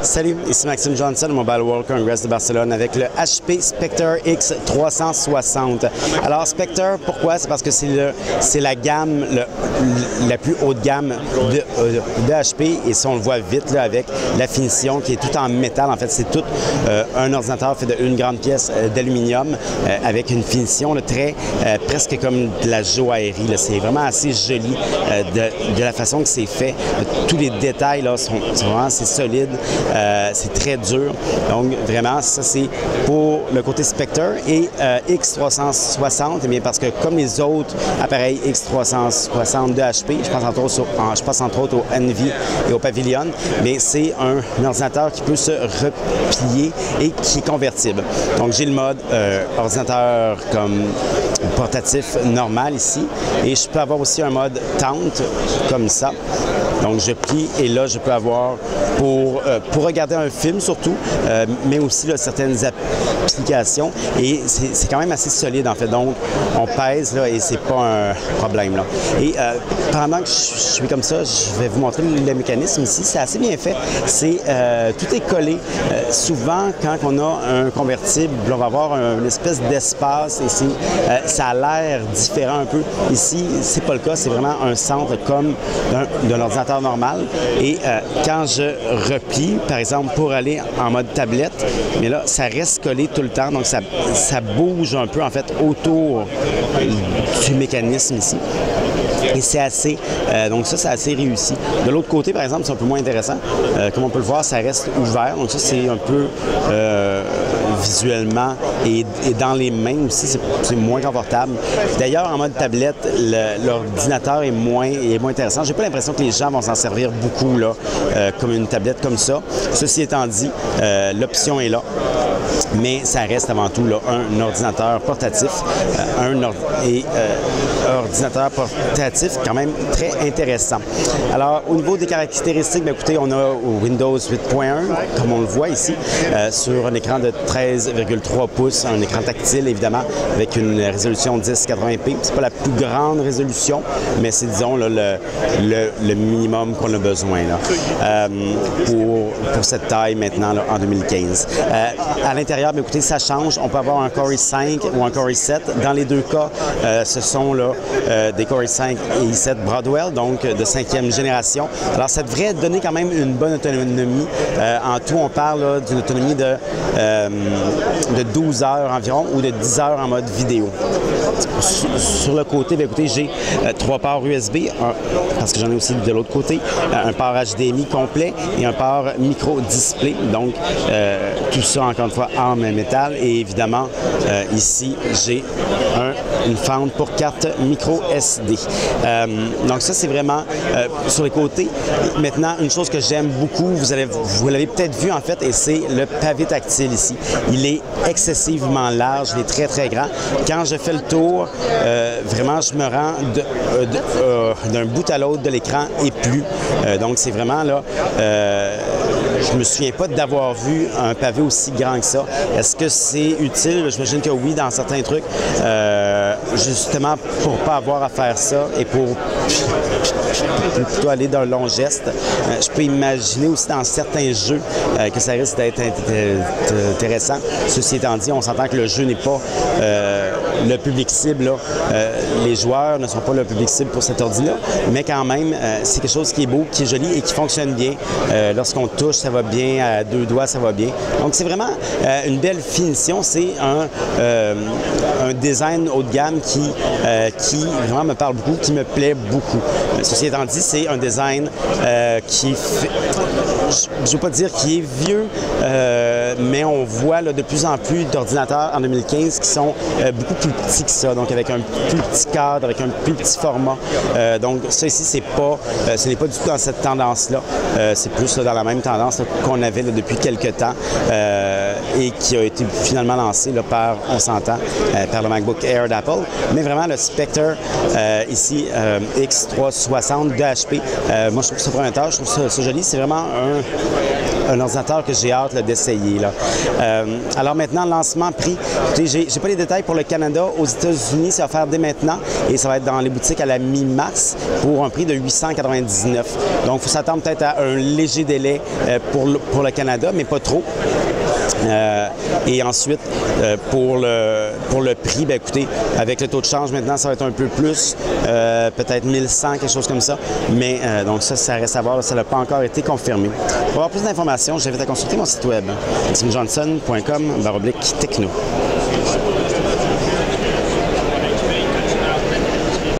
Salut, ici Maxime Johnson, Mobile World Congress de Barcelone avec le HP Spectre X360. Alors Spectre, pourquoi? C'est parce que c'est la gamme, la plus haute gamme de HP et si on le voit vite là, avec la finition qui est tout en métal. En fait, c'est tout un ordinateur fait d'une grande pièce d'aluminium avec une finition là, très presque comme de la joaillerie. C'est vraiment assez joli de la façon que c'est fait. Tous les détails là, sont vraiment assez solides. C'est très dur. Donc, vraiment, ça, c'est pour le côté Spectre. Et X360, eh bien, parce que comme les autres appareils X360 de HP, je pense entre autres au Envy et au Pavilion, mais c'est un ordinateur qui peut se replier et qui est convertible. Donc, j'ai le mode ordinateur comme portatif normal ici. Et je peux avoir aussi un mode tente comme ça. Donc, je plie et là, je peux avoir pour regarder un film surtout, mais aussi là, certaines applications. Et c'est quand même assez solide en fait. Donc, on pèse là, et c'est pas un problème. Là. Et pendant que je suis comme ça, je vais vous montrer le mécanisme ici. C'est assez bien fait. Tout est collé. Souvent, quand on a un convertible, on va avoir une espèce d'espace et ça a l'air différent un peu. Ici, c'est pas le cas. C'est vraiment un centre comme d'un ordinateur normal. Et quand je replie, par exemple, pour aller en mode tablette, mais là, ça reste collé tout le temps. Donc, ça bouge un peu, en fait, autour du mécanisme ici. Et c'est assez, donc ça, c'est assez réussi. De l'autre côté, par exemple, c'est un peu moins intéressant. Comme on peut le voir, ça reste ouvert. Donc ça, c'est un peu visuellement et dans les mains aussi, c'est moins confortable. D'ailleurs, en mode tablette, l'ordinateur est moins intéressant. J'ai pas l'impression que les gens vont s'en servir beaucoup là, comme une tablette comme ça. Ceci étant dit, l'option est là. Mais ça reste avant tout là, un ordinateur portatif, ordinateur portatif quand même très intéressant. Alors, au niveau des caractéristiques, bien, écoutez, on a Windows 8.1, comme on le voit ici, sur un écran de 13,3 pouces, un écran tactile, évidemment, avec une résolution 1080p. C'est pas la plus grande résolution, mais c'est, disons, là, le minimum qu'on a besoin là, pour cette taille maintenant, là, en 2015. À l'intérieur, bien, écoutez, ça change. On peut avoir un Core i5 ou un Core i7. Dans les deux cas, ce sont là, des Core i5 et i7 Broadwell, donc de 5e génération. Alors, ça devrait donner quand même une bonne autonomie. En tout, on parle d'une autonomie de 12 heures environ ou de 10 heures en mode vidéo. Sur le côté, bien, écoutez, j'ai 3 ports USB, parce que j'en ai aussi de l'autre côté, un port HDMI complet et un port micro-display. Donc, tout ça, encore une fois, en métal. Et évidemment, ici, j'ai une fente pour carte micro SD. Donc ça, c'est vraiment sur les côtés. Maintenant, une chose que j'aime beaucoup, vous l'avez peut-être vu en fait, et c'est le pavé tactile ici. Il est excessivement large, il est très, très grand. Quand je fais le tour, vraiment, je me rends d'un bout à l'autre de l'écran et plus. Donc, c'est vraiment là... je me souviens pas d'avoir vu un pavé aussi grand que ça. Est-ce que c'est utile? J'imagine que oui, dans certains trucs. Justement, pour pas avoir à faire ça et pour plutôt aller d'un long geste. Je peux imaginer aussi dans certains jeux que ça risque d'être intéressant. Ceci étant dit, on s'entend que le jeu n'est pas le public cible. Là. Les joueurs ne sont pas le public cible pour cet ordi-là, mais quand même, c'est quelque chose qui est beau, qui est joli et qui fonctionne bien. Lorsqu'on touche, ça va bien. À deux doigts, ça va bien. Donc, c'est vraiment une belle finition. C'est un design haut de gamme qui vraiment me parle beaucoup, qui me plaît beaucoup. Ceci étant dit, c'est un design qui fait... Je ne veux pas dire qu'il est vieux, mais on voit là, de plus en plus d'ordinateurs en 2015 qui sont beaucoup plus petits que ça, donc avec un plus petit cadre, avec un plus petit format. Donc ça ici, ce n'est pas du tout dans cette tendance-là. C'est plus là, dans la même tendance qu'on avait là, depuis quelques temps et qui a été finalement lancé là, par, on s'entend, par le MacBook Air d'Apple. Mais vraiment, le Spectre ici, X360 de HP, moi je trouve ça prometteur, je trouve ça joli. C'est vraiment un ordinateur que j'ai hâte d'essayer. Alors maintenant, lancement, prix. Écoutez, j'ai pas les détails pour le Canada. Aux États-Unis, c'est offert dès maintenant et ça va être dans les boutiques à la mi-mars pour un prix de 899. Donc, il faut s'attendre peut-être à un léger délai pour le Canada, mais pas trop. Et ensuite, pour le prix, bien, écoutez, avec le taux de change maintenant, ça va être un peu plus, peut-être 1100, quelque chose comme ça. Mais donc ça reste à voir, ça n'a pas encore été confirmé. Pour avoir plus d'informations, j'invite à consulter mon site web, timjohnson.com/techno.